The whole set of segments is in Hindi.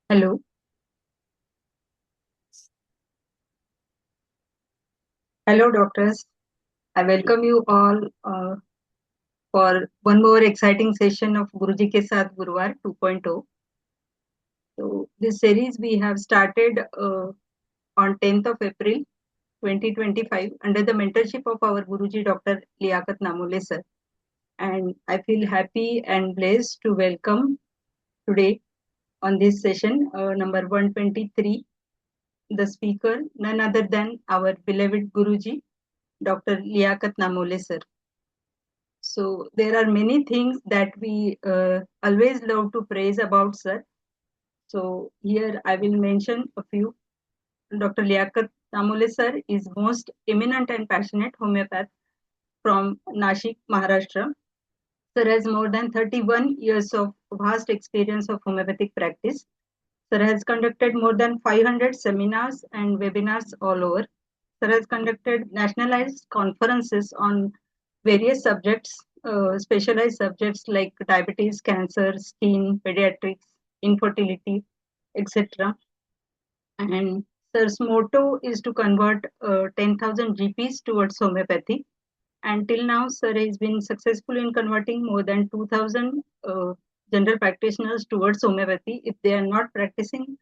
Hello. Hello, doctors. I welcome you all for one more exciting session of Guruji Ke Saath Gurwar 2.0. So, this series we have started on 10th of April 2025 under the mentorship of our Guruji Dr. Liaquat Namole sir. And I feel happy and blessed to welcome today on this session number 123 the speaker, none other than our beloved Guruji, Dr. Liaquat Namole sir. So there are many things that we always love to praise about sir. So here I will mention a few. Dr. Liaquat Namole sir is most eminent and passionate homeopath from Nashik, Maharashtra. Sir has more than 31 years of vast experience of homeopathic practice. Sir has conducted more than 500 seminars and webinars all over. Sir has conducted nationalized conferences on various subjects, specialized subjects like diabetes, cancer, skin, pediatrics, infertility, etc. And Sir's motto is to convert 10,000 GPs towards homeopathy. And till now, Sir has been successful in converting more than 2,000 general practitioners towards homeopathy if they are not practicing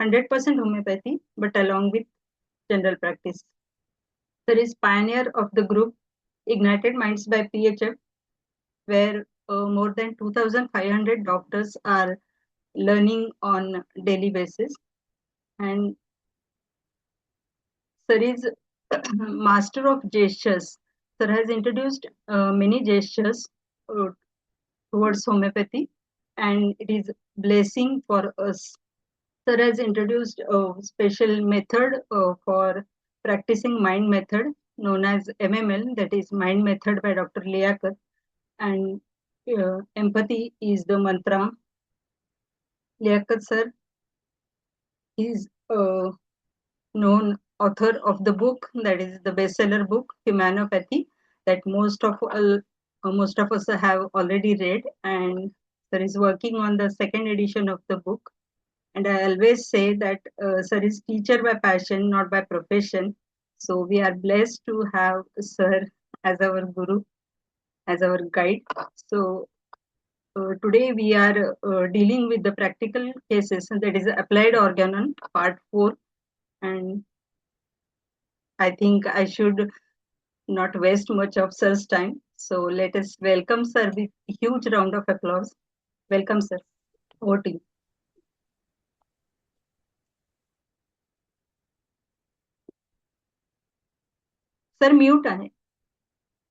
100% homeopathy, but along with general practice. Sir is pioneer of the group Ignited Minds by PHF, where more than 2,500 doctors are learning on daily basis. And Sir is master of gestures. Sir has introduced many gestures uh, towards homeopathy, and it is blessing for us. Sir has introduced a special method for practicing mind method known as MML, that is mind method by Dr. Liaquat, and empathy is the mantra. Liaquat sir is known author of the book that is the bestseller book Humanopathy that most of us have already read, and sir is working on the second edition of the book. And I always say that sir is teacher by passion, not by profession. So we are blessed to have sir as our guru, as our guide. So today we are dealing with the practical cases, and that is applied organon part 4. And I think I should not waste much of sir's time. So let us welcome sir with a huge round of applause. Welcome sir. Over to you. Sir mute आहे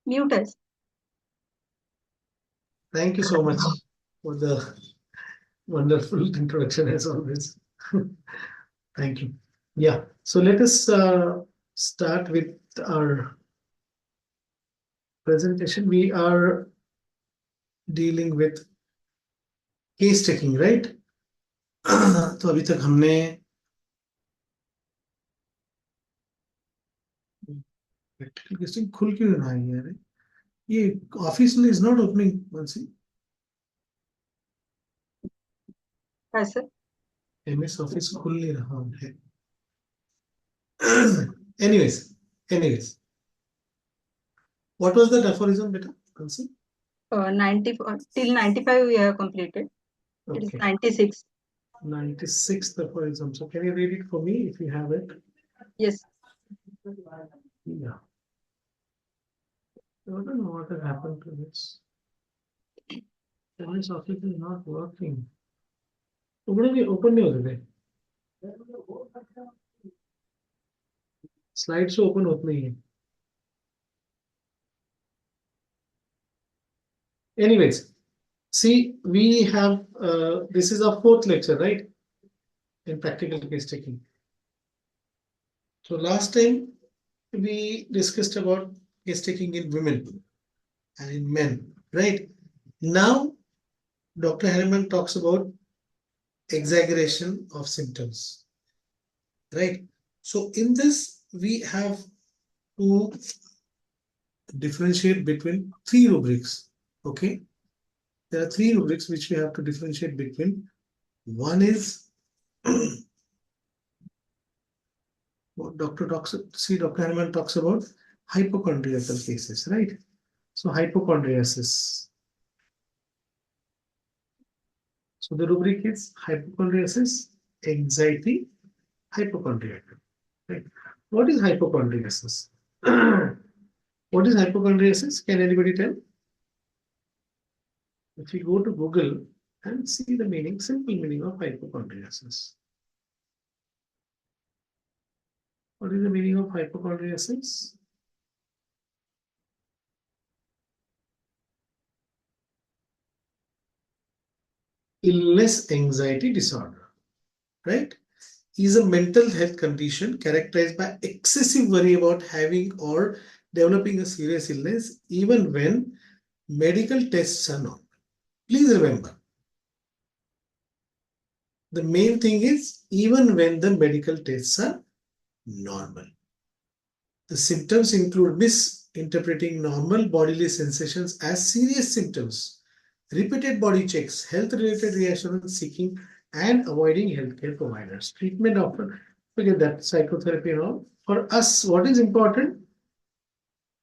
म्यूट आहे Thank you so much for the wonderful introduction as always. Thank you. Yeah, so let us start with our presentation. We are dealing with case taking, right? तो अभी तक हमने प्रैक्टिकल केस खुल क्यों रहा है यार? ये ऑफिस में इज नॉट ओपनिंग वंसी. काय सर एमएस ऑफिस खुल नहीं रहा है. anyways what was the aphorism beta? 90 till 95 we have completed. It is Okay. 96. 96th aphorism. So can you read it for me if you have it? Yes. Yeah. I don't know what has happened to this. This office is not working. Open नहीं होते थे. Slides तो open होते नहीं है. Anyways, see, we have this is our fourth lecture, right? In practical case taking. So last time we discussed about case taking in women and in men, right? Now, Dr. Harriman talks about exaggeration of symptoms, right? So in this, we have to differentiate between three rubrics, okay? There are three rubrics which we have to differentiate between. One is what Dr. Hahnemann talks about hypochondriacal cases, right? So hypochondriasis. So the rubric is hypochondriasis, anxiety, hypochondriacal. Right? What is hypochondriasis? What is hypochondriasis? Can anybody tell? If you go to Google and see the meaning, simple meaning of hypochondriasis. What is the meaning of hypochondriasis? Illness anxiety disorder, right? Is a mental health condition characterized by excessive worry about having or developing a serious illness, even when medical tests are not. Please remember, the main thing is even when the medical tests are normal. The symptoms include misinterpreting normal bodily sensations as serious symptoms, repeated body checks, health-related reassurance seeking, and avoiding healthcare providers. Treatment often, forget that, psychotherapy and all. For us, what is important?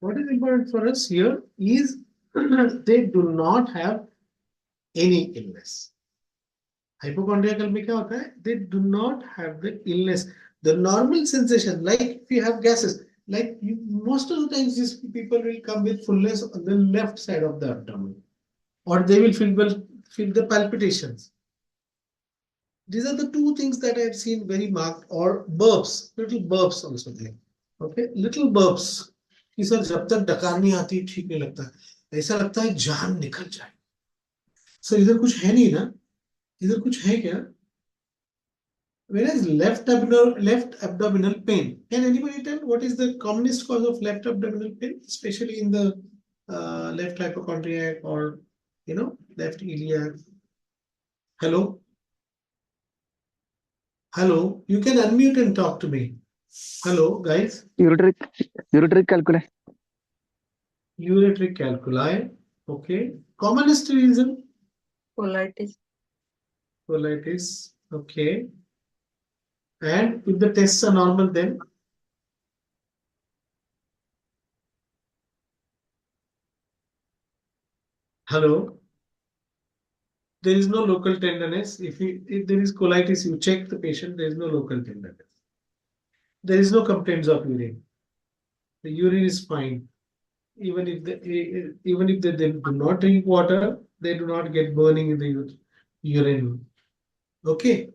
What is important for us here is they do not have any illness. Hypochondriacal में क्या होता है? They do not have the illness. The normal sensation, like if you have gases, like most of the times these people will come with fullness on the left side of the abdomen, or they will feel the palpitations. These are the two things that I have seen very marked, or burps, little burps also there. Okay, little burps. कि सर जब तक डकार नहीं आती ठीक नहीं लगता, ऐसा लगता है जान निकल जाए. सर इधर कुछ है नहीं ना, इधर कुछ है क्या? Whereas left abdominal pain. Can anybody tell what is the commonest cause of left abdominal pain, especially in the left hypochondriac or left iliac? Hello, hello. You can unmute and talk to me. Hello, guys. Ureteric calculi. Ureteric calculi. Okay. Commonest reason? Colitis. Colitis. Okay. And if the tests are normal, then hello. There is no local tenderness. If there is colitis, you check the patient. There is no local tenderness. There is no complaints of urine. The urine is fine. Even if they do not drink water, they do not get burning in the urine. Okay,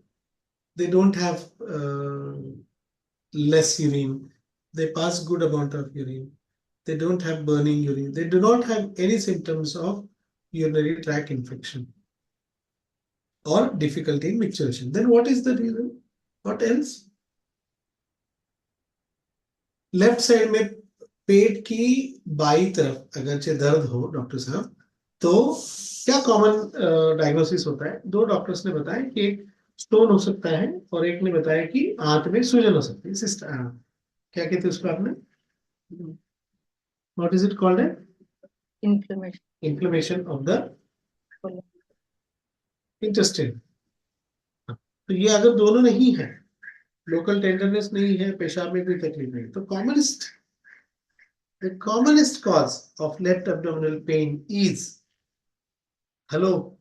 they don't have less urine. They pass good amount of urine. They don't have burning urine. They do not have any symptoms of urinary tract infection or difficulty in micturition. Then what is the reason? What else? Left side में पेट की बाई तरफ अगरचे दर्द हो डॉक्टर साहब, तो क्या कॉमन डायग्नोसिस होता है? दो डॉक्टर्स ने बताया कि एक स्टोन हो सकता है और एक ने बताया कि आंत में सूजन हो सकती है. क्या कहते हैं उसको आपने? व्हाट इज इट कॉल्ड है? Inflammation of the intestine. तो ये अगर दोनों नहीं है, लोकल टेंडरनेस नहीं है, पेशाब में कोई तकलीफ नहीं, तो the commonest cause of left abdominal pain is, hello,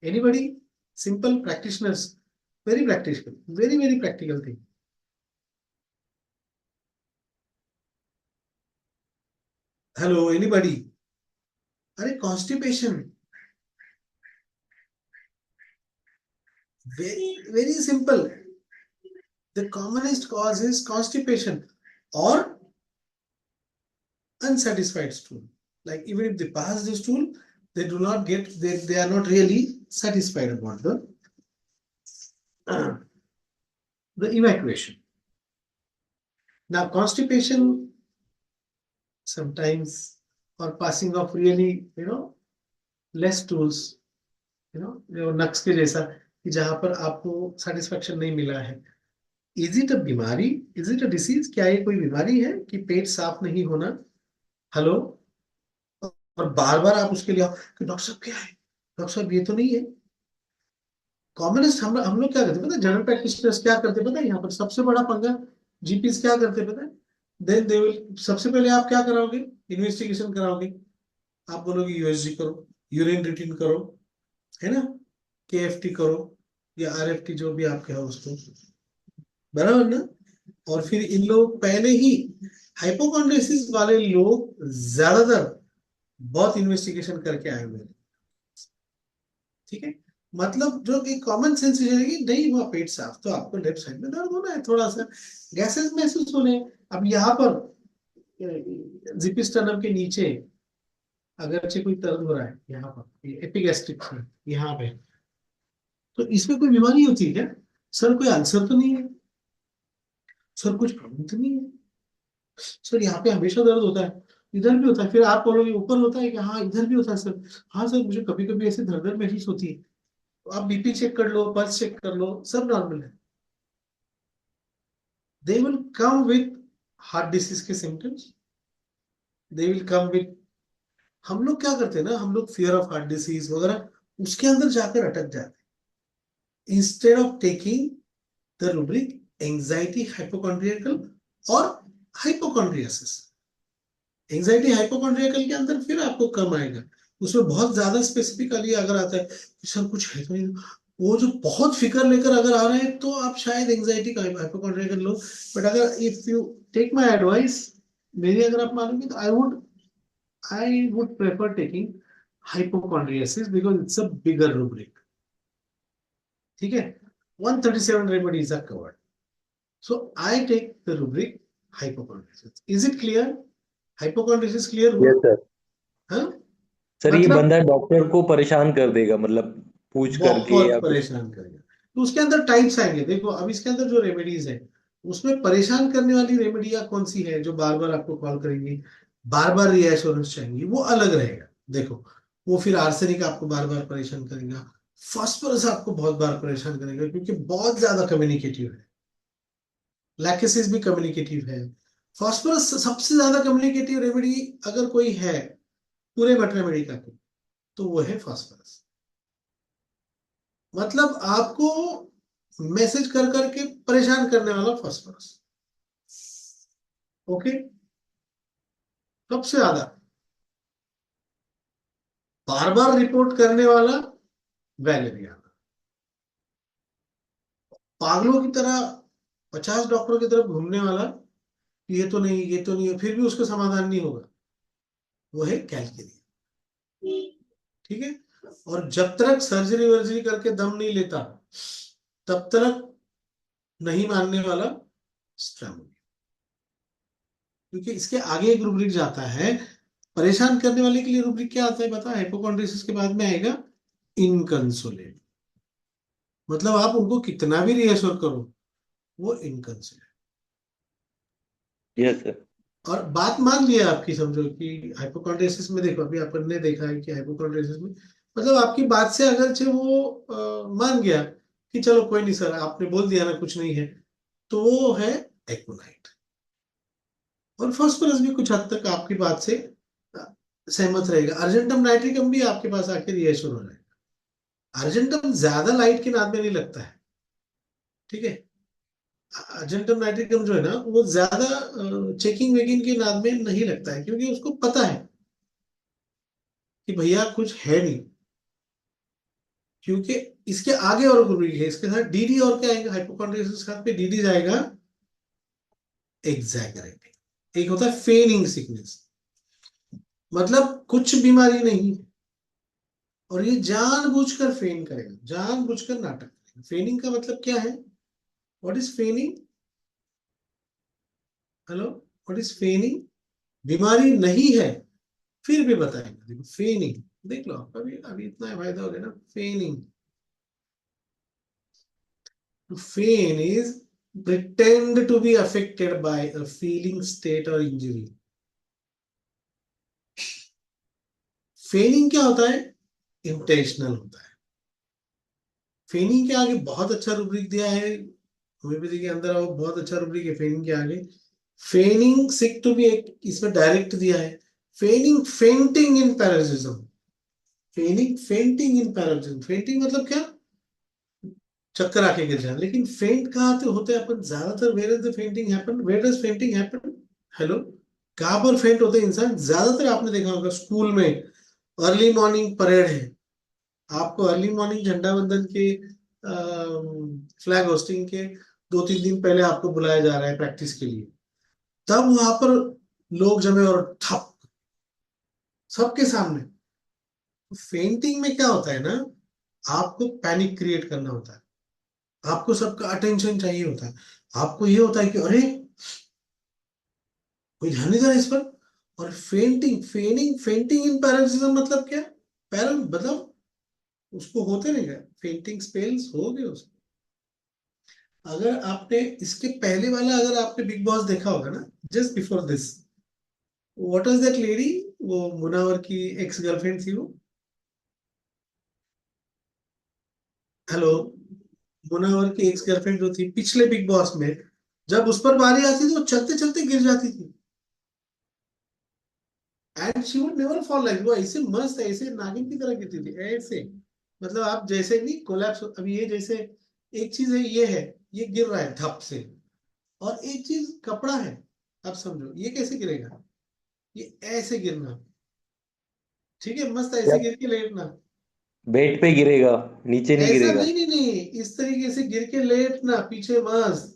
anybody? Simple practitioners, very practical, very practical thing. Hello, anybody? Constipation. Very simple. The commonest cause is constipation or unsatisfied stool. Like even if they pass the stool, they do not get, they are not really satisfied about the evacuation. Now constipation sometimes, or passing of really less stools, जो नक्स के जैसा कि जहां पर आपको satisfaction नहीं मिला है. Is it a बीमारी? Is it a disease? क्या ये कोई बीमारी है कि पेट साफ नहीं होना? हेलो, और बार बार आप उसके लिए कि डॉक्टर साहब क्या है, डॉक्टर साहब ये तो नहीं है. कॉमनेस्ट हम लोग क्या करते हैं पता है, जनरल प्रैक्टिशनर्स क्या करते हैं पता है, यहाँ पर सबसे बड़ा पंगा जीपीस क्या करते हैं पता है, देन दे विल, सबसे पहले आप क्या कराओगे, इन्वेस्टिगेशन कराओगे, आप बोलोगे यूएसजी करो, यूरिन रिटिन करो, है ना, केएफटी करो या आरएफटी जो भी आपके हो उसको, बराबर ना। और फिर इन लोग पहले ही, हाइपोकॉन्ड्रियोसिस वाले लोग ज्यादातर बहुत इन्वेस्टिगेशन करके आए हुए हैं, ठीक है। मतलब जो कि कॉमन सेंस है कि नहीं हुआ पेट साफ तो आपको लेफ्ट साइड में दर्द होना है, थोड़ा सा गैसेस महसूस होने हैं। अब यहाँ पर जिपिस्टनम के नीचे अगरचे कोई दर्द हो रहा है यहाँ पर एपिगैस्ट्रिक में यहाँ पे, तो इसमें कोई बीमारी होती है क्या, सर कोई आंसर तो नहीं है, सर कुछ प्रॉब्लम तो नहीं है, सर यहाँ पे हमेशा दर्द होता है, इधर भी होता है, फिर आप बोलोगे ऊपर होता है कि हाँ इधर भी होता है सर, हाँ सर मुझे कभी कभी ऐसे दर्द दर्द महसूस होती है, तो आप बीपी चेक कर लो, पल्स चेक कर लो, सब नॉर्मल है। They will come with heart disease के symptoms, they will come with, हम लोग क्या करते हैं ना, हम लोग फियर ऑफ हार्ट डिसीज वगैरह उसके अंदर जाकर अटक जाते हैं, instead of taking the rubric anxiety hypochondriacal और हाइपोकॉन्ड्रियासिस। एंजाइटी हाइपोकॉन्ड्रियकल के अंदर फिर आपको कम आएगा, उसमें बहुत ज्यादा स्पेसिफिकली अगर आता है कि सर कुछ है तो नहीं, वो जो बहुत फिक्र लेकर अगर आ रहे हैं तो आप शायद एंजाइटी का हाइपोकॉन्ड्रियकल लो। बट अगर if you take my advice, मेरी अगर आप मानोगे तो I would prefer taking hypochondriasis because it's a bigger rubric, ठीक है। 137 remedies are covered, so I take the rubric hypochondriasis. Is it clear? Hypochondriasis clear हुआ? Yes sir. हाँ, सर ये मतलब बंदा डॉक्टर को परेशान कर देगा, मतलब पूछ करके बहुत या कुछ। परेशान करेगा। तो उसके अंदर टाइप्स आएंगे, देखो अब इसके अंदर जो रेमेडीज है उसमें परेशान करने वाली रेमेडियां कौन सी है जो बार बार आपको कॉल करेंगी, बार बार रीएश्योरेंस चाहिए, वो अलग रहेगा। देखो वो फिर आर्सेनिक आपको बार बार परेशान करेगा, फास्फोरस आपको बहुत बार परेशान करेगा क्योंकि बहुत ज्यादा कम्युनिकेटिव है, लैकेसिस भी कम्युनिकेटिव है, फास्फोरस सबसे ज्यादा कम्युनिकेटिव रेमेडी अगर कोई है पूरे बटरेमेडी का तो वो है फास्फोरस। मतलब आपको मैसेज कर करके परेशान करने वाला फास्फोरस, ओके। सबसे ज्यादा बार बार रिपोर्ट करने वाला वैलेरिया, पागलों की तरह 50 डॉक्टरों की तरफ घूमने वाला, ये तो नहीं ये तो नहीं है, फिर भी उसका समाधान नहीं होगा, वो है कैलकेरिया, ठीक है। और जब तक सर्जरी वर्जरी करके दम नहीं लेता तब तक नहीं मानने वाला स्ट्रेमोनिया, क्योंकि इसके आगे एक रूब्रिक जाता है परेशान करने वाले के लिए। रूब्रिक क्या आता है पता है, हाइपोकॉन्ड्रियोसिस के बाद में आएगा इनकंसोलेट, मतलब आप उनको कितना भी रिएश्योर करो वो इनकंसोलेट। Yes sir. और बात मान लिया आपकी, समझो कि हाइपोकॉन्ड्रियोसिस में, देखो अभी अपन ने देखा है कि हाइपोकॉन्ड्रियोसिस में मतलब आपकी बात से अगर वो मान गया कि चलो कोई नहीं सर आपने बोल दिया ना कुछ नहीं है, तो वो है एक्वोनाइट। और फास्फोरस भी कुछ हद तक आपकी बात से सहमत रहेगा, अर्जेंटम नाइट्रिकम भी आपके पास आके रिएश्योर हो जाएगा। अर्जेंटम ज्यादा लाइट की नाद में नहीं लगता है, ठीक है। अर्जेंटम नाइट्रिकम जो है ना वो ज्यादा चेकिंग वेकिंग की नाद में नहीं लगता है, क्योंकि उसको पता है कि भैया कुछ है नहीं, क्योंकि इसके आगे और रूब्रिक है, इसके साथ डीडी और क्या आएगा, हाइपोकॉन्ड्रियोसिस के साथ पे डीडी जाएगा एग्जैगरेटिंग। एक होता है फेनिंग सिकनेस, मतलब कुछ बीमारी नहीं है और ये जानबूझकर फेन करेगा, जानबूझकर नाटक करेगा। फेनिंग का मतलब क्या है, what is फेनिंग, hello, what is फेनिंग, बीमारी नहीं है फिर भी बताएंगे। देखो फेनिंग देख लो, अभी अभी इतना फायदा हो गया ना। फेनिंग, to feign is pretend to be affected by a feeling, state or injury. फेनिंग क्या होता है, इंटेंशनल होता है। फेनिंग के आगे बहुत अच्छा रूब्रिक दिया है, होम्योपैथी के अंदर वो बहुत अच्छा रूब्रिक है फेनिंग के आगे। फेनिंग सिक टू भी एक इसमें डायरेक्ट दिया है, फेनिंग फेंटिंग इन पैरालिसिज्म, फेनिंग फेंटिंग इन पैरालिसिज्म। फेंटिंग मतलब क्या, चक्कर आके गिर जाए। लेकिन फेंट कहाँ तो होते हैं अपन ज्यादातर, where is the fainting happen, where does fainting happen, hello, कहाँ पर फेंट होते हैं इंसान? ज्यादातर आपने देखा होगा स्कूल में अर्ली मॉर्निंग परेड है, आपको अर्ली मॉर्निंग झंडा वंदन के, फ्लैग होस्टिंग के 2-3 दिन पहले आपको बुलाया जा रहा है प्रैक्टिस के लिए, तब वहां पर लोग जमे और ठप सबके सामने। फेंटिंग में क्या होता है ना, आपको पैनिक क्रिएट करना होता है, आपको सबका अटेंशन चाहिए होता है, आपको ये होता है कि अरे कोई ध्यान नहीं दे रहा इस पर। और फेंटिंग इन पैरालिसिस मतलब क्या? पैरल मतलब उसको होते नहीं क्या फेंटिंग स्पेल्स हो गए उसको। अगर आपने इसके पहले वाला, अगर आपने बिग बॉस देखा होगा ना, just before this, what is that lady, वो मुनावर की एक्स गर्लफ्रेंड थी वो, हेलो, मुनावर की एक्स गर्लफ्रेंड जो थी पिछले बिग बॉस में, जब उस पर बारी आती थी वो चलते चलते गिर जाती थी, and she would never fall, like वो ऐसे मस्त ऐसे नागिन की तरह गिरती थी ऐसे, मतलब आप जैसे नहीं कोलैप्स, अभी ये जैसे एक चीज है, ये है, ये गिर रहा है धप से, और एक चीज कपड़ा है, आप समझो ये कैसे गिरेगा, ये ऐसे गिरना, ठीक है, मस्त या ऐसे गिर के लेटना, बेड पे गिरेगा, नीचे नहीं ऐसा गिरेगा। नहीं, इस तरीके से गिर के लेटना पीछे मस्त,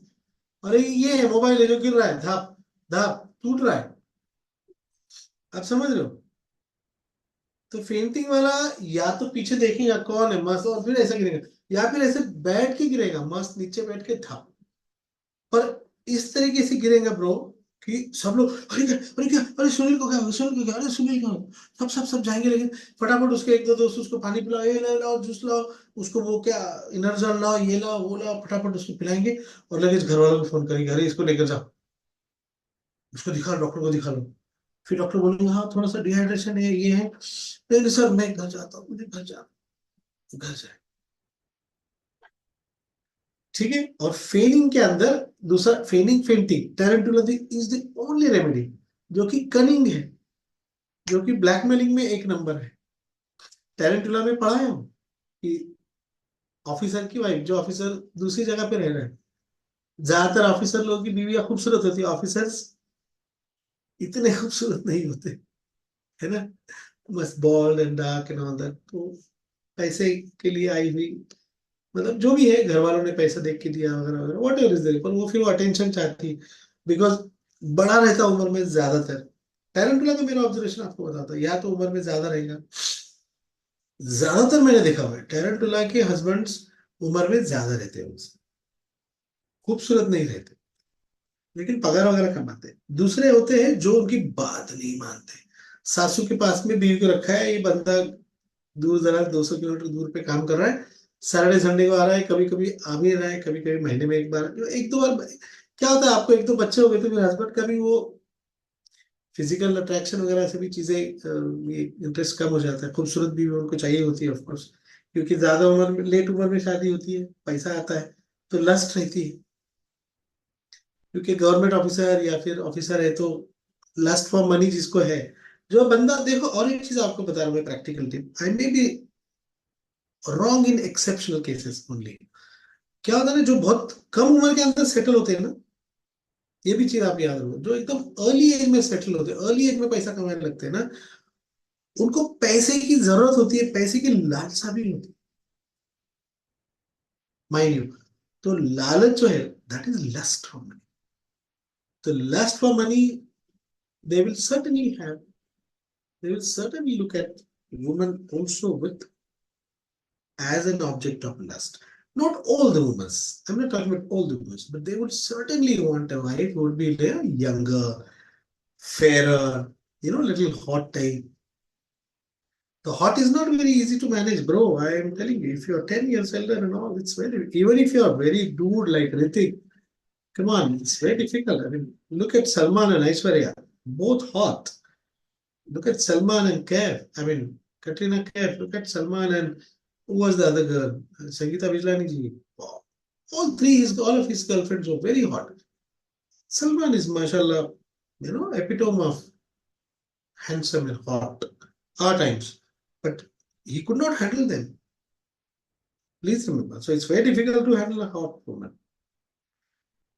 और ये है मोबाइल है जो गिर रहा है धप धप टूट रहा है, आप समझ रहे हो? तो फेंटिंग वाला या तो पीछे देखेगा कौन है मस्त और फिर ऐसा गिरेगा, या फिर ऐसे बैठ के गिरेगा मस्त नीचे बैठ के था, पर इस तरीके से गिरेगा ब्रो कि सब लोग अरे क्या अरे क्या, अरे सुनील को क्या हुआ? सुनील को क्या, अरे सुनील को सब जाएंगे, लेकिन फटाफट उसके एक दो दोस्त उसको पानी पिलाओ, ये ले लाओ जूस लाओ, उसको वो क्या इनर्जल लाओ, ये लाओ वो लाओ, फटाफट उसको पिलाएंगे, और लगे घर वालों को फोन करेंगे, अरे इसको लेकर जाओ, उसको दिखा लो, डॉक्टर को दिखा लो। फिर डॉक्टर बोलेंगे हाँ थोड़ा सा डिहाइड्रेशन है, ये है, नहीं नहीं सर मैं घर जाता हूँ, मुझे घर जाना, घर जाए, ठीक है। और फेनिंग के अंदर दूसरा fainting tarantula is the only remedy जो कि कनिंग है, जो कि ब्लैकमेलिंग में एक नंबर है। टैरेंटुला में पढ़ा है हम कि ऑफिसर की वाइफ, जो ऑफिसर दूसरी जगह पे रह रहे हैं, ज्यादातर ऑफिसर लोगों की बीवियां खूबसूरत होती है, ऑफिसर्स इतने खूबसूरत नहीं होते, है ना, मस्त bold and dark and all that, तो पैसे के लिए आई हुई, मतलब जो भी है घर वालों ने पैसा देख के दिया वगैरह वगैरह वॉट एवर इज देयर, पर वो फिर वो अटेंशन चाहती, बिकॉज बड़ा रहता उम्र में ज्यादातर। टैलेंटुला का मेरा ऑब्जर्वेशन आपको बताता है, या तो उम्र में ज्यादा रहेगा, ज्यादातर मैंने देखा हुआ है टैलेंटुला के हस्बैंड्स उम्र में ज्यादा रहते हैं उनसे, खूबसूरत नहीं रहते, लेकिन पगार वगैरह कमाते हैं। दूसरे होते हैं जो उनकी बात नहीं मानते, सासू के पास में बीवी को रखा है, ये बंदा दूर दराज 200 किलोमीटर दूर पे काम कर रहा है, सैटरडे संडे को आ रहा है, कभी कभी आ भी रहा है, कभी कभी महीने में एक बार, एक दो बार। क्या होता है आपको एक दो बच्चे हो गए तो फिर हस्बैंड का भी वो फिजिकल अट्रैक्शन वगैरह से भी चीजें, ये इंटरेस्ट कम हो जाता है, खूबसूरत भी उनको चाहिए होती है ऑफकोर्स, क्योंकि ज्यादा उम्र में, लेट उम्र में शादी होती है, पैसा आता है तो लस्ट रहती है, क्योंकि गवर्नमेंट ऑफिसर या फिर ऑफिसर है तो लस्ट फॉर मनी जिसको है, जो बंदा देखो। और एक चीज आपको बता रहा हूँ मैं, practical tip, I may be wrong in exceptional cases only, क्या होता है ना, जो बहुत कम उम्र के अंदर सेटल होते हैं ना, ये भी चीज आप याद रखो, जो एकदम अर्ली एज में सेटल होते हैं, अर्ली एज में पैसा कमाने लगते हैं ना, उनको पैसे की जरूरत होती है, पैसे की लालसा भी होती है, माइंड यू। तो लालच जो है, that is lust for money, तो lust for money, they will certainly have, they will certainly look at women also with as an object of lust. Not all the women. I'm not talking about all the women, but they would certainly want a wife who would be younger, fairer, little hot type. The hot is not very easy to manage, bro. I am telling you, if you're 10 years elder and all, it's very, even if you're very dude like Ritik, come on, it's very difficult. I mean, look at Salman and Aishwarya, both hot. Look at Salman and Kaif. I mean, Katrina Kaif. Look at Salman and who was the other girl? Sangeeta Bijlani ji. Wow. All of his girlfriends were very hot. Salman is, mashallah, epitome of handsome and hot. Our times. But he could not handle them. Please remember. So it's very difficult to handle a hot woman.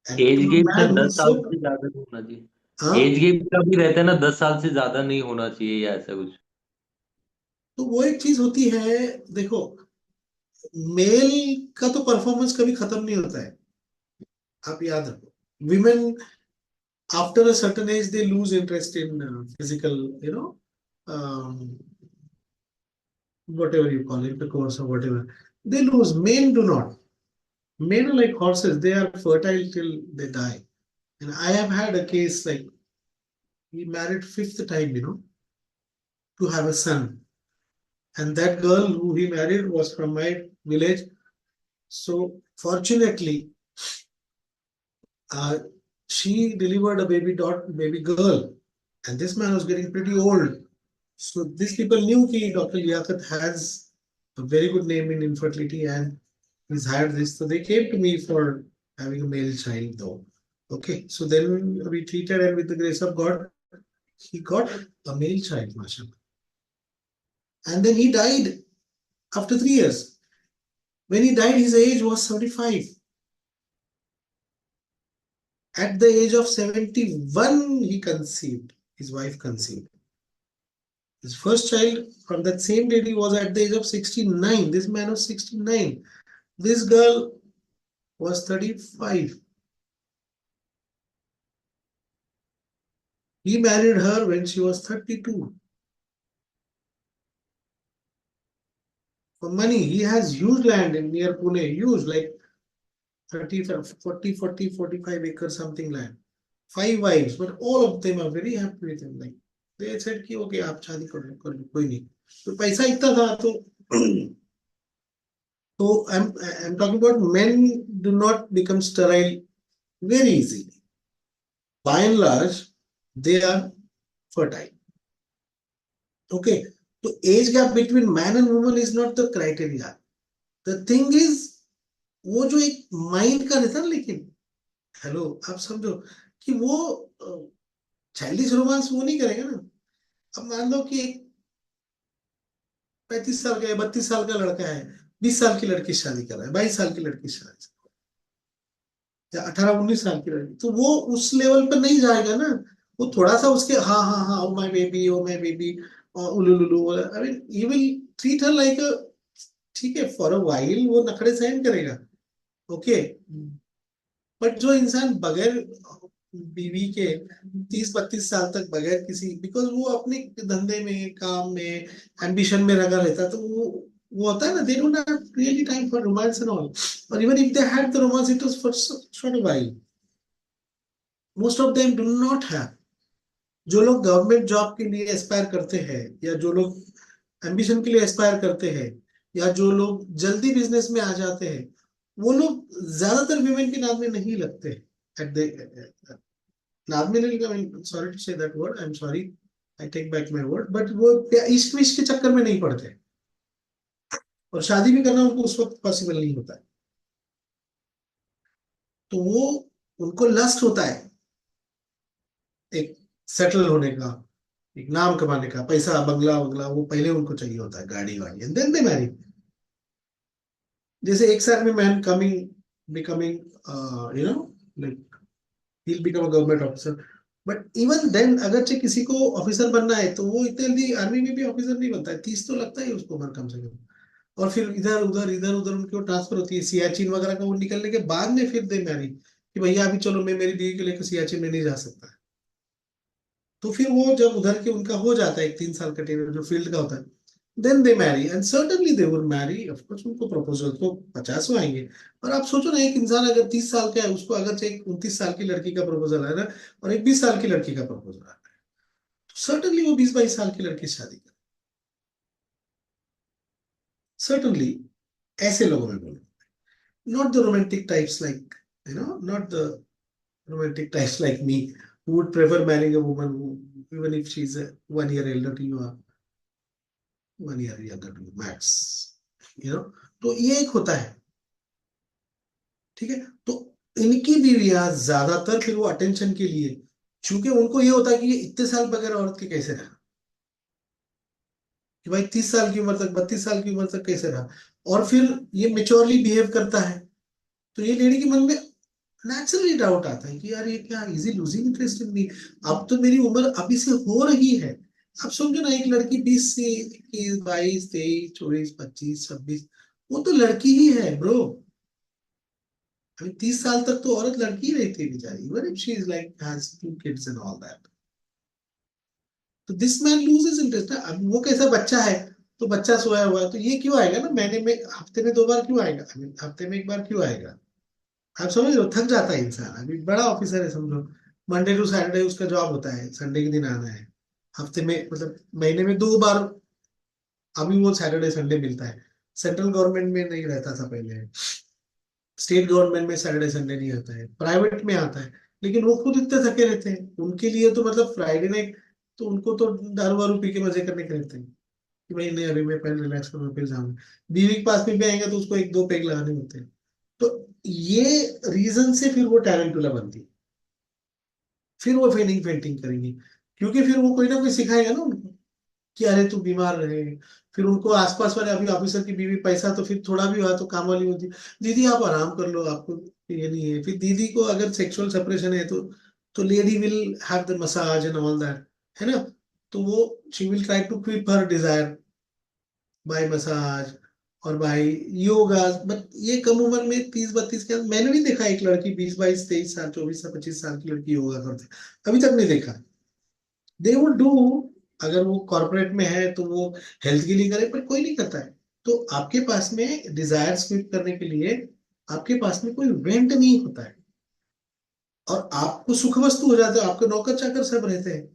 And as to a gap man sir who 10 is साल so, से ज्यादा नहीं होना चाहिए। हाँ, एज गेप का भी रहता है ना, 10 साल से ज्यादा नहीं होना चाहिए या ऐसा कुछ। तो वो एक चीज होती है। देखो, मेल का तो परफॉर्मेंस कभी खत्म नहीं होता है, आप याद रखो। Women after a certain age they lose interest in physical, whatever you call it, the course or whatever. They lose. Men do not. Men are like horses. They are fertile till they die. And I have had a case like he married fifth time, to have a son. And that girl who he married was from my village. So fortunately, uh, she delivered a baby girl, and this man was getting pretty old. So these people knew that Dr. Liaquat has a very good name in infertility and he's had this. So they came to me for having a male child though. Okay, so then we treated, and with the grace of God, he got a male child, mashallah. And then he died after 3 years. When he died, his age was 75. At the age of 71, he conceived. His wife conceived. His first child from that same lady was at the age of 69. This man was 69. This girl was 35. He married her when she was 32. For money, he has huge land in near Pune, huge, like 30, 40, 40, 45 acres, something land. 5 wives, but all of them are very happy with him. Like they said, कि okay, आप शादी कर लो, कोई नहीं. तो पैसा इतना था तो so I'm talking about men do not become sterile very easily. By and large, they are fertile. Okay, so age gap between man and woman is not the criteria. The thing is, वो जो एक माइंड का रहता है, लेकिन हेलो आप समझो कि वो चाइल्डिश रोमांस वो नहीं करेगा ना। अब मान लो कि एक 35 साल का है, 32 साल का लड़का है, 20 साल की लड़की से शादी कर रहा है, 22 साल की लड़की से शादी, या 18-19 साल की लड़की, तो वो उस लेवल पर नहीं जाएगा ना। वो थोड़ा सा उसके हाँ हाँ हाँ, ओ माय बेबी, उलुलुलु, I mean he will treat her like a, ठीक है, फॉर अ वाइल वो नखरे सहन करेगा, ओके। बट जो इंसान बगैर बीवी के 30-32 साल तक बगैर किसी, बिकॉज वो अपने धंधे में, काम में, एम्बिशन में लगा रहता है, तो वो होता है ना, they don't have really time for romance and all, और even if they had the romance it was for short a while, most of them do not have. जो लोग गवर्नमेंट जॉब के लिए एस्पायर करते हैं, या जो लोग एम्बिशन के लिए एस्पायर करते हैं, या जो लोग जल्दी बिजनेस में आ जाते हैं, वो लोग ज्यादातर विमेन के नाम में नहीं लगते। एट द नाम में नहीं, I am sorry to say that word, I am sorry, I take back my word, but वो इश्क विश्क के चक्कर में नहीं पड़ते, और शादी भी करना उनको उस वक्त पॉसिबल नहीं होता है। तो वो उनको लस्ट होता है एक सेटल होने का, एक नाम कमाने का, पैसा, बंगला बंगला, वो पहले उनको चाहिए होता है, गाड़ी वाड़ी, एंड देन दे मैरी। जैसे एक साल में man coming becoming like he'll become a government officer, but even then अगरचे किसी को ऑफिसर बनना है तो वो इतने जल्दी आर्मी में भी ऑफिसर नहीं बनता है, 30 तो लगता है उसको उम्र कम से कम। और फिर इधर उधर उनकी ट्रांसफर होती है, सियाचिन वगैरह का, वो निकलने के बाद में फिर दे मैरी कि भैया अभी चलो, मैं मेरी बीवी को लेकर सियाचिन में नहीं जा सकता। तो फिर वो जब उधर के उनका हो जाता है एक 3 साल का टेन्योर जो फील्ड का होता है, then they marry, and certainly they will marry, of course उनको प्रपोजल तो 50 आएंगे। और आप सोचो ना, एक इंसान अगर 30 साल का है, उसको अगर एक 29 साल की लड़की का प्रपोजल है ना, और एक 20 साल की लड़की का प्रपोजल है, तो सर्टेनली वो 20-22 साल की लड़की से शादी करे, सर्टेनली। ऐसे लोगों में बोलो, not the romantic types like, not the romantic types like me who would prefer marrying a woman who, even if she's 1 year elder to you or 1 year younger to you max, तो ये एक होता है, ठीक है। तो इनकी बीवियां ज्यादातर फिर वो अटेंशन के लिए, क्योंकि उनको ये होता है कि ये इतने साल बगैर औरत के कैसे रहा, कि भाई 30 साल की उम्र तक, 32 साल की उम्र तक कैसे रहा। और फिर ये मेच्योरली बिहेव करता है, तो ये लेडी के मन में नेचुरली डाउट आता है कि यार ये क्या, is he losing interest in me? अब तो मेरी उम्र अभी से हो रही है। अब समझो ना, एक लड़की 20 से 21, 22, 23, 24, 25, 26, वो तो लड़की ही है ब्रो। अभी 30 साल तक तो औरत लड़की ही रहती है बेचारी, even if she is like has 2 kids and all that. तो दिस मैन लूजेस इंटरेस्ट। अब वो कैसा बच्चा है, तो बच्चा सोया हुआ है, तो ये क्यों आएगा ना, महीने में, हफ्ते में 2 बार क्यों आएगा, I mean, हफ्ते में 1 बार क्यों आएगा? आप समझ रहे हो, थक जाता है इंसान। अभी बड़ा ऑफिसर है समझो, मंडे टू सैटरडे उसका जॉब होता है, संडे के दिन आना है। हफ्ते में मतलब महीने में 2 बार अभी वो सैटरडे संडे मिलता है। सेंट्रल गवर्नमेंट में नहीं रहता था पहले, स्टेट गवर्नमेंट में सैटरडे संडे नहीं आता है, प्राइवेट में आता है। लेकिन वो खुद इतने थके रहते हैं, उनके लिए तो मतलब फ्राइडे नाइट, तो उनको तो दारू वारू पी के मजे करने के रहते हैं कि भाई नहीं अभी मैं पहले रिलैक्स करूंगा फिर जाऊंगा। बीवी के पास में भी आएंगे तो उसको 1-2 पेग लगाने होते हैं। तो ये रीजन से फिर वो टैरेंटुला बनती है, फिर वो फेनिंग पेंटिंग करेंगी, क्योंकि फिर वो कोई ना कोई सिखाएगा ना उनको कि अरे तू बीमार रहे। फिर उनको आसपास वाले, अभी ऑफिसर की बीवी पैसा तो फिर थोड़ा भी हुआ तो काम वाली होती, दीदी आप आराम कर लो, आपको ये नहीं है। फिर दीदी को अगर सेक्सुअल सेपरेशन है तो lady will have the massage and all that, है ना? तो वो she will try to quip her desire by massage और बाय योगा। बट ये कम उम्र में 30-32 के, मैंने नहीं देखा एक लड़की 20-22-23 साल, 24 से 25 साल की लड़की योगा करते, अभी तक नहीं देखा। दे वुड डू, अगर वो कॉर्पोरेट में है तो वो हेल्थ के लिए करे, पर कोई नहीं करता है। तो आपके पास में डिजायर स्वीप करने के लिए आपके पास में कोई वेंट नहीं होता है, और आपको सुख वस्तु हो जाते हो, आपके नौकर चाकर सब रहते हैं।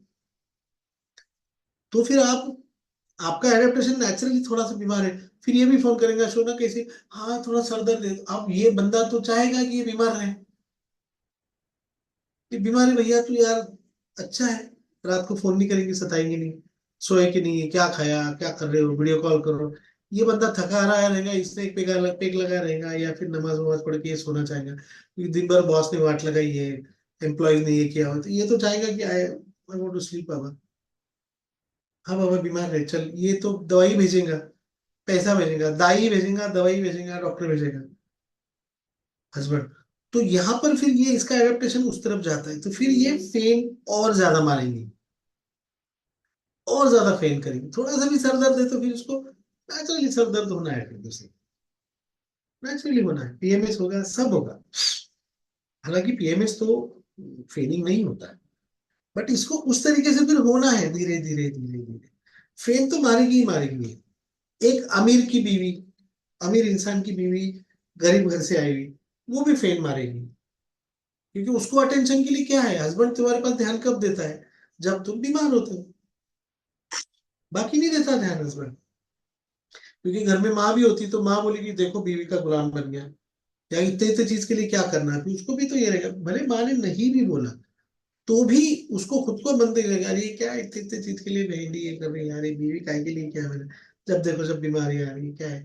तो फिर आपका एडेप्टेशन नेचुरली थोड़ा सा बीमार है, फिर ये भी फोन करेगा शोना कैसे, हाँ थोड़ा सर दर्द है। अब ये बंदा तो चाहेगा कि ये बीमार रहे, ये बीमार है भैया तू यार, अच्छा है, रात को फोन नहीं करेंगे, सताएंगे नहीं, सोए कि नहीं, क्या खाया, क्या कर रहे हो, वीडियो कॉल करो। ये बंदा थका रहा रहेगा, इसने एक पेग लगा रहेगा, या फिर नमाज वमाज पढ़ के ये सोना चाहेगा, क्योंकि दिन भर बॉस ने वाट लगाई है, एम्प्लॉयज ने ये किया हो, तो ये तो चाहेगा कि आई वांट टू स्लीप बाबा। हाँ बाबा बीमार है, चल ये तो दवाई भेजेगा, पैसा भेजेगा, दाई भेजेगा, दवाई भेजेगा, डॉक्टर भेजेगा, हस्बैंड। तो यहाँ पर फिर ये इसका एडेप्टेशन उस तरफ जाता है, तो फिर ये फेन और ज्यादा मारेंगे, और ज्यादा फेन करेंगे। थोड़ा सा भी सर दर्द है तो फिर उसको नेचुरली सर दर्द होना है, फिर उसे नेचुरली होना है, पीएमएस होगा, सब होगा। हालांकि पीएमएस तो फेनिंग नहीं होता है, बट इसको उस तरीके से फिर होना है, धीरे धीरे धीरे धीरे। फेन तो मारेगी ही मारेगी। एक अमीर की बीवी, अमीर इंसान की बीवी गरीब घर से आई हुई, वो भी फेन मारेगी, क्योंकि उसको अटेंशन के लिए क्या है, हस्बैंड तुम्हारे पास ध्यान कब देता है, जब तुम बीमार होते हो, बाकी नहीं देता ध्यान हस्बैंड। क्योंकि घर में माँ भी होती तो माँ बोलेगी देखो बीवी का गुलाम बन गया, या इतने इतने चीज के लिए क्या करना है, फिर उसको भी तो ये रहेगा, भले माँ ने नहीं भी बोला तो भी उसको खुद को बंद लगेगा, अरे ये क्या इतने इतने चीज के लिए बहन ये कर रही है यार, ये बीवी काय के लिए क्या मैंने, जब देखो जब बीमारी आ रही है क्या है,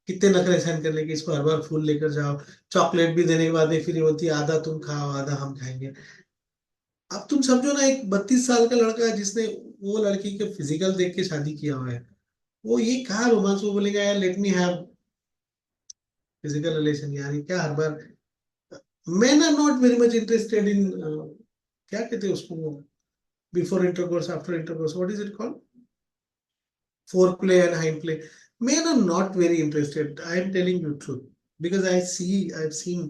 कितने नखरे सहन करने के, इसको हर बार फूल लेकर जाओ, चॉकलेट भी देने के बाद में फिर ये बोलती है आधा तुम खाओ आधा हम खाएंगे। अब तुम समझो ना, एक 32 साल का लड़का है जिसने वो लड़की के फिजिकल देख के शादी किया हुआ है, वो ये कहाँ रोमांस, वो बोलेगा यार let me have physical relation, यार ये क्या हर बार। men are not very much interested in क्या कहते हैं उसको, before intercourse after intercourse, what is it called, foreplay and hindplay. Men are not very interested, I am telling you truth, because I've seen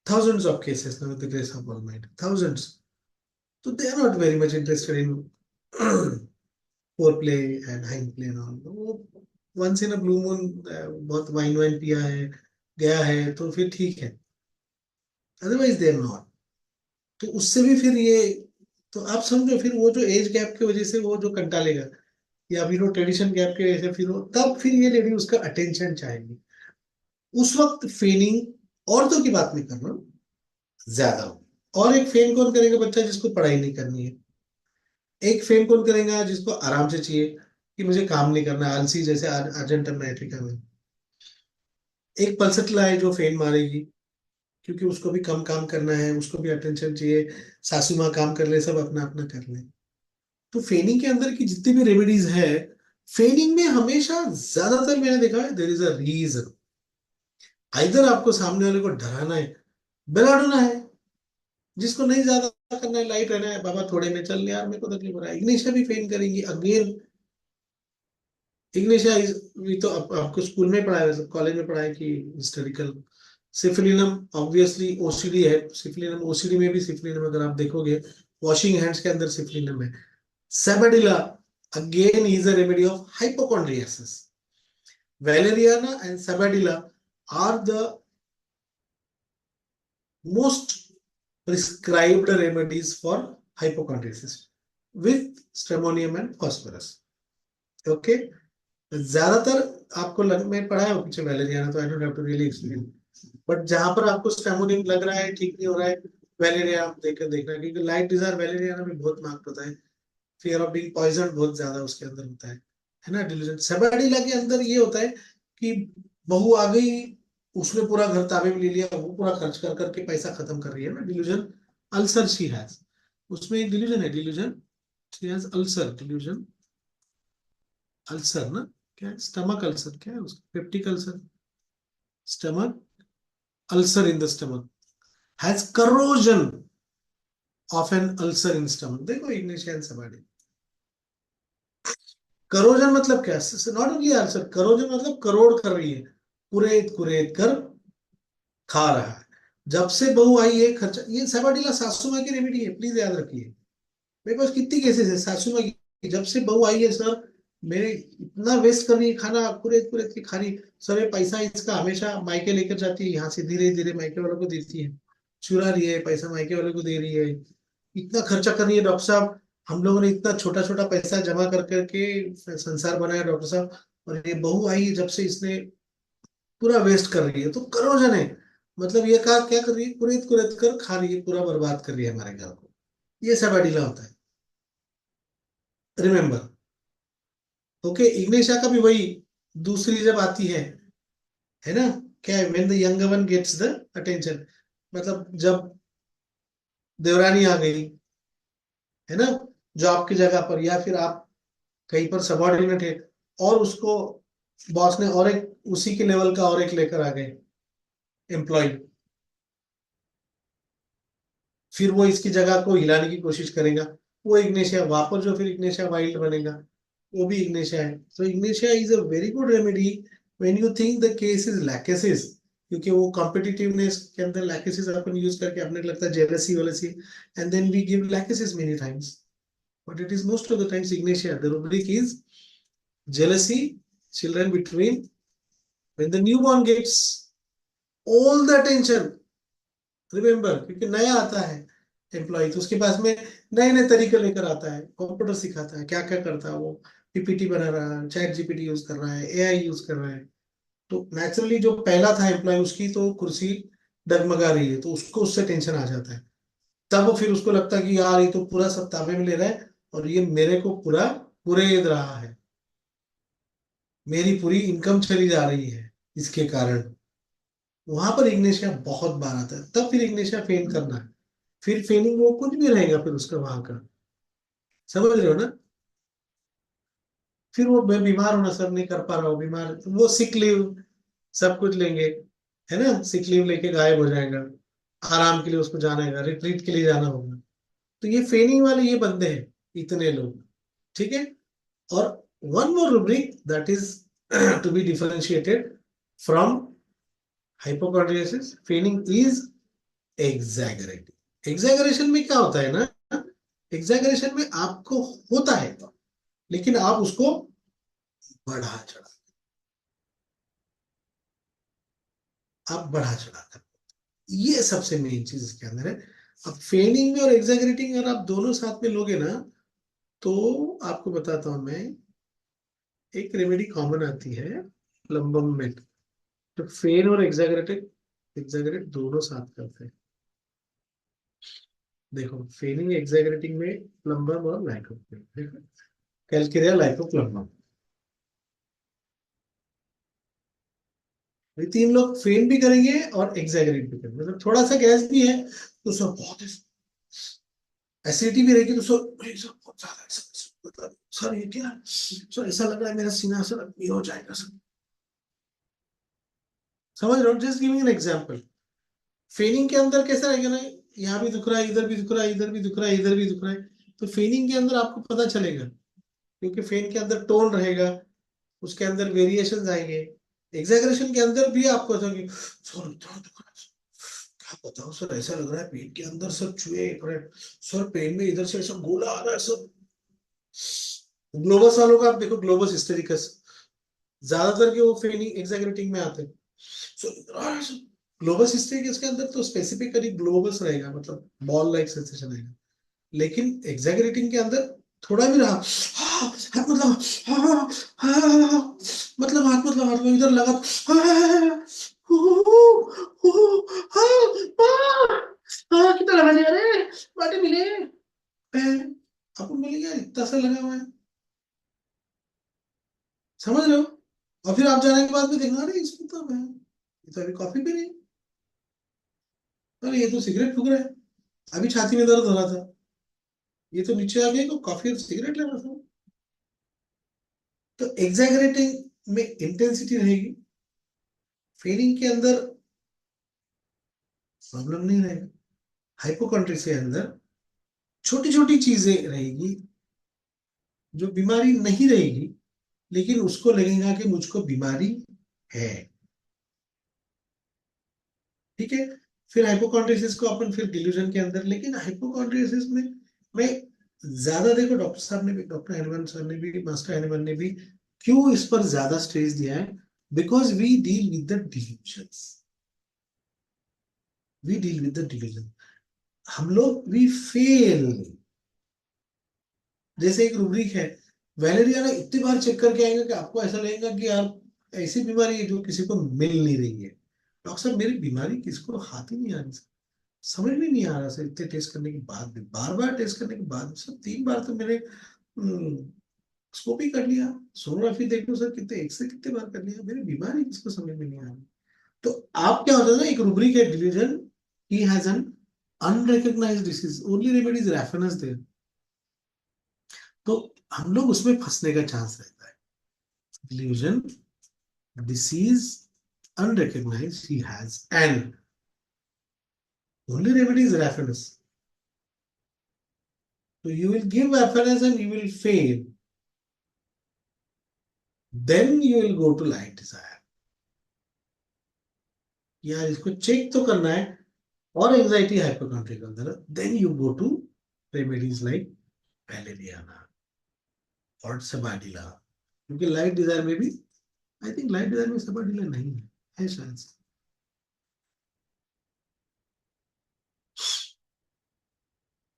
thousands of cases now with the grace of Almighty, thousands. So they are not very much interested in foreplay and hindplay and all. वो once in a blue moon बहुत वाइन वाइन पिया है, गया है तो फिर ठीक है, अदरवाइज दे आर नॉट। तो उससे भी फिर ये, तो आप समझो फिर वो जो एज गैप की वजह से वो जो कंटा लेगा, या फिर वो ट्रेडिशन गैप की वजह से फिर वो, तब फिर ये लेडी उसका अटेंशन चाहेगी। उस वक्त फेनिंग औरतों की बात नहीं कर रहा हूं, ज्यादा हो। और एक फेन कौन करेगा, बच्चा जिसको पढ़ाई नहीं करनी है। एक फेन कौन करेगा, जिसको आराम से चाहिए कि मुझे काम नहीं करना, आलसी जैसे अर्जेंटम नाइट्रिका में। एक पल्सर लाए जो फेन मारेगी, क्योंकि उसको भी कम काम करना है, उसको भी अटेंशन चाहिए, सासू माँ काम कर ले, सब अपना अपना कर ले। तो फेनिंग के अंदर की जितनी भी रेमेडीज है, फेनिंग में हमेशा ज्यादातर मैंने देखा है there is a reason. Either आपको सामने वाले को डराना है, बेलाडोना है, जिसको नहीं ज्यादा करना है, लाइट रहना है, बाबा थोड़े में चल यार मेरे को तकलीफ हो रहा है, इग्निशिया भी फेन करेंगी अगेन। इग्निशिया भी तो आपको स्कूल में पढ़ाया है, कॉलेज में पढ़ाया कि हिस्टोरिकल। सिफिलिनम ऑब्वियसली ओसीडी है, सिफिलिनम ओसीडी में भी सिफिलिनम अगर आप देखोगे वॉशिंग हैंड्स के अंदर सिफिलिनम है। Sabadilla again is a remedy of hypochondriasis. Valeriana and Sabadilla are the most prescribed remedies for hypochondriasis with stramonium and phosphorus. Okay, ज्यादातर आपको मैं पढ़ाया हूँ पीछे वैलेरियाना, तो I don't have to really explain, but जहां पर आपको स्टैमोनियम लग रहा है ठीक नहीं हो रहा है, वैलेरिया आप देखकर देखना, क्योंकि लाइट डिजायर वैलेरियाना में बहुत मार्क्ड होता है, फियर ऑफ बीइंग पॉइजन बहुत ज्यादा उसके अंदर होता है ना। डिल्यूजन सेबाडिला के अंदर ये होता है कि बहू आ गई, उसने पूरा घर ताबे में ले लिया, वो पूरा खर्च कर करके पैसा खत्म कर रही है ना, डिल्यूजन। अल्सर शी हैज, उसमें एक डिल्यूजन है, delusion she has ulcer, delusion ulcer ना, क्या है, स्टमक अल्सर, क्या है उसका, peptic ulcer, stomach ulcer in the stomach, has corrosion of an ulcer in stomach. देखो इग्निशिया एंड सेबाडिला, करोजन मतलब क्या, नॉट ओनली अल्सर, करोजन मतलब करोड़ कर रही है, कुरेद कुरेद कर खा रहा है। जब से बहू आई है खर्चा, ये सेबाडिला सासू माँ की रेमेडी है, प्लीज याद रखिए। मेरे पास कितनी केसेस है सासू माँ की, जब से बहू आई है सर मेरे इतना वेस्ट कर रही है खाना, कुरेद कुरेद के खा रही, सर ये पैसा इसका हमेशा मायके लेकर जाती है, यहाँ से धीरे धीरे मायके वालों को देती है, चुरा रही है पैसा, मायके वालों को दे रही है, इतना खर्चा कर रही है डॉक्टर साहब, हम लोगों ने इतना छोटा छोटा पैसा जमा कर करके संसार बनाया डॉक्टर साहब, और ये बहू आई है जब से इसने पूरा वेस्ट कर रही है, तो करोजन है, मतलब ये कहा क्या कर रही है, कुरेद कुरेद कर खा रही है, पूरा बर्बाद कर रही है हमारे घर को, ये सेबाडिला होता है, रिमेम्बर। ओके, इग्निशिया का भी वही, दूसरी जब आती है ना, क्या है, when the younger one gets the attention, मतलब जब देवरानी आ गई है ना जॉब की जगह पर, या फिर आप कहीं पर सबॉर्डिनेट है, और उसको बॉस ने और एक उसी के लेवल का और एक लेकर आ गए एम्प्लॉय, फिर वो इसकी जगह को हिलाने की कोशिश करेगा, वो इग्नेशिया वापस जो फिर इग्नेशिया वाइल्ड बनेगा, वो भी इग्नेशिया है। तो Ignatia is a very good remedy when you think the case is lachesis, क्योंकि वो कॉम्पिटिटिवनेस के अंदर लैकेसिस अपन यूज करके अपने को लगता है जेलसी वेलसी, and then we give Lachesis many times, but it is most of the times ignatia. The rubric is jealousy, children between, when the newborn gets all the attention, remember, क्योंकि नया आता है एम्प्लॉय, तो उसके पास में नए नए तरीके लेकर आता है, कंप्यूटर सिखाता है क्या क्या करता है, वो पीपीटी बना रहा है, चैट जीपीटी यूज कर रहा है, एआई यूज कर रहा है, तो नेचुरली जो पहला था एम्प्लॉय उसकी तो कुर्सी डगमगा रही है, तो उसको उससे टेंशन आ जाता है, तब वो फिर उसको लगता है कि यार ये तो पूरा सब ताबे में ले रहा है, और ये मेरे को पूरा कुरेद रहा है, मेरी पूरी इनकम चली जा रही है इसके कारण। वहां पर इग्नेशिया बहुत बार आता है, तब फिर इग्नेशिया फेन करना है, फिर फेनिंग वो कुछ भी रहेगा फिर उसका वहां का, समझ रहे हो ना। फिर वो बीमार होना, सर नहीं कर पा रहा हूँ बीमार, तो वो सिक लीव सब कुछ लेंगे, है ना, सिक लीव लेके गायब हो जाएगा, आराम के लिए उसको जाना है, रिट्रीट के लिए जाना होगा। तो ये फेनिंग वाले ये बंदे हैं, इतने लोग, ठीक है। और one more rubric that is to be differentiated from hypochondriasis, feigning is exaggerating. Exaggeration में क्या होता है ना, एग्जैगरेशन में आपको होता है, लेकिन आप उसको बढ़ा चढ़ा, आप बढ़ा चढ़ा कर, ये सबसे मेन चीज इसके अंदर है। अब फेनिंग में और एग्जैगरेटिंग अगर आप दोनों साथ में लोगे ना, तो आपको बताता हूं मैं, एक रेमेडी कॉमन आती है प्लम्बम में, तो फेन और एग्जैगरेटेड, एग्जैगरेट दोनों साथ करते हैं। देखो फेनिंग एग्जैगरेटिंग में प्लम्बम और लाइको, देखो कैलकेरिया लाइको प्लम्बम, ये तीन लोग फेन भी करेंगे और एग्जैगरेट भी करेंगे, मतलब थोड़ा सा गैस भी है तो सब बहुत, एसिडिटी भी रहेगी तो सब बहुत ज्यादा मतलब सर ये क्या, सर ऐसा लग रहा है मेरा सीना सर ये हो जाएगा सर। समझ रहे हो? Just giving an example. फेनिंग के अंदर कैसा रहेगा ना, यहाँ भी दुख रहा है, इधर भी दुख रहा है, इधर भी दुख रहा है, इधर भी दुख रहा है, तो फेनिंग के अंदर आपको पता चलेगा, क्योंकि फेन के अंदर टोन रहेगा, उसके अंदर वेरिएशन आएंगे। एग्जैगरेशन के अंदर भी आपको सर इतना दुख रहा है, क्या बताओ सर, ऐसा लग रहा है पेट के अंदर सर चूहे सर, पेन में इधर से ऐसा गोला आ रहा है सर। ग्लोबस वालों का आप देखो, ग्लोबस हिस्टेरिकस, ज्यादातर के वो फेनिंग एग्जैगरेटिंग में आते हैं। सो ग्लोबस हिस्टेरिकस के अंदर तो स्पेसिफिकली ग्लोबस रहेगा, मतलब बॉल लाइक सेंसेशन रहेगा, लेकिन एग्जैगरेटिंग के अंदर थोड़ा भी रहा मतलब हाथ में इधर लगा कितना लगा दिया रे, बाटे मिले आपको मिल गया, इतना सा लगा हुआ है। समझ रहे हो? और फिर आप जाने के बाद भी देखना, अरे इसमें तो है, ये तो अभी कॉफी भी नहीं, अरे ये तो सिगरेट फूक रहा है, अभी छाती में दर्द हो रहा था, ये तो नीचे आ गया, कॉफी और सिगरेट ले रहा था। तो एग्जैगरेटिंग में इंटेंसिटी रहेगी, फीलिंग के अंदर प्रॉब्लम नहीं रहेगा, हाइपोकॉन्ड्रिया के अंदर छोटी छोटी चीजें रहेगी, जो बीमारी नहीं रहेगी, लेकिन उसको लगेगा कि मुझको बीमारी है। ठीक है? फिर हाइपोकॉन्ड्रियासिस को अपन फिर डिल्यूजन के अंदर, लेकिन हाइपोकॉन्ड्रियासिस में मैं ज्यादा, देखो डॉक्टर साहब ने भी, डॉक्टर हैनमन सर ने भी, मास्टर हैनमन ने भी क्यों इस पर ज्यादा स्ट्रेस दिया है, because we deal with the delusions, we deal with the delusion, हम लोग वी फेल। जैसे एक रूब्रिक है, वैलेरिया ने इतनी बार चेक करके आएंगे कि आपको ऐसा लगेगा कि यार ऐसी बीमारी है जो किसी को मिल नहीं रही है। डॉक्टर साहब मेरी बीमारी किसको हाथ ही नहीं आ रही, समझ में नहीं आ रहा सर, इतने टेस्ट करने के बाद भी, बार बार टेस्ट करने के बाद सर, 3 बार तो मैंने स्कोप ही कर लिया, सोनोग्राफी देख लो सर, कितने एक्सरे कितने बार कर लिया, मेरी बीमारी किसको समझ में नहीं आ रही। तो आप क्या होता है ना, एक रूब्रिक है delusion, he has an unrecognized disease, only remedy is reference there, तो हम लोग उसमें फंसने का चांस रहता है। Delusion, disease, unrecognized, he has an only remedy is reference. So you will give reference and you will fail. Then you will go to light desire. यार इसको चेक तो करना है, और एंजाइटी हाइपोकॉन्ड्रिया के अंदर, then you go to remedies like Valeriana और सबाडिला, क्योंकि लाइट डिजायर में भी, आई थिंक लाइट डिजायर में सबाडिला नहीं है शायद से।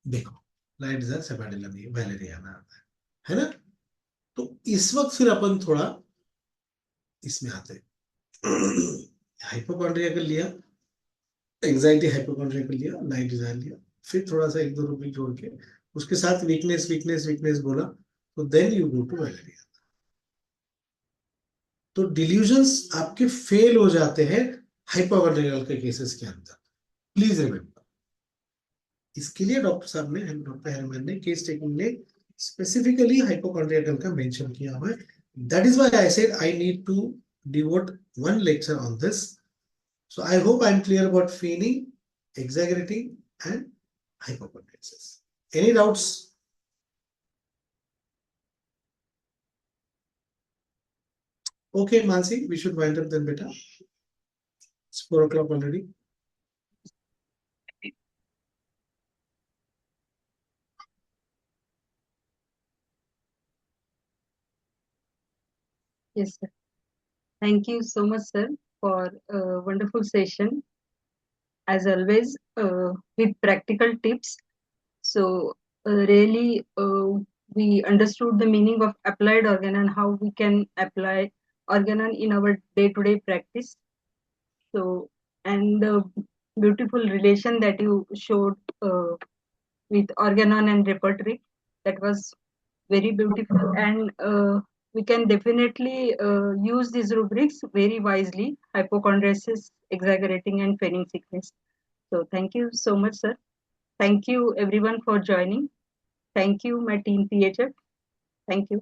देखो लाइट डिजायर सबाडिला में वैलेरियाना आता है ना? तो इस वक्त फिर अपन थोड़ा इसमें आते हैं। हाइपोकॉन्ड्रिया कर लिया, एंजाइटी हाइपोकॉन्ड्रिया कर लिया, लाइट डिजायर लिया, फिर थोड़ा सा 1-2 रुपये जोड़ के उसके साथ वीकनेस वीकनेस वीकनेस बोला, तो देन यू गो टू वैलेरिया। तो डिल्यूजन्स आपके फेल हो जाते हैं हाइपोकॉन्ड्रियल के केसेस के अंदर, प्लीज रिमेंबर। इसके लिए डॉक्टर साहब ने, डॉक्टर हेलमैन ने केस टेकिंग ने स्पेसिफिकली हाइपोकॉन्ड्रियल का मेंशन किया हुआ है। That is why I said I need to devote one lecture on this. So I hope I'm clear about feigning, exaggerating, and hypochondriasis. Any doubts? Okay, Mansi, we should wind up then, beta. It's 4 o'clock already. Yes, sir. Thank you so much, sir, for a wonderful session. As always, with practical tips. So, really, we understood the meaning of applied organ and how we can apply organon in our day-to-day practice. So, and the beautiful relation that you showed with organon and repertory, that was very beautiful, and we can definitely use these rubrics very wisely: hypochondriasis, exaggerating, and feigning sickness. So, thank you so much, sir. Thank you, everyone, for joining. Thank you, my team PHF. Thank you.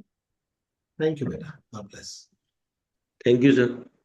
Thank you, beta. God bless. Thank you sir.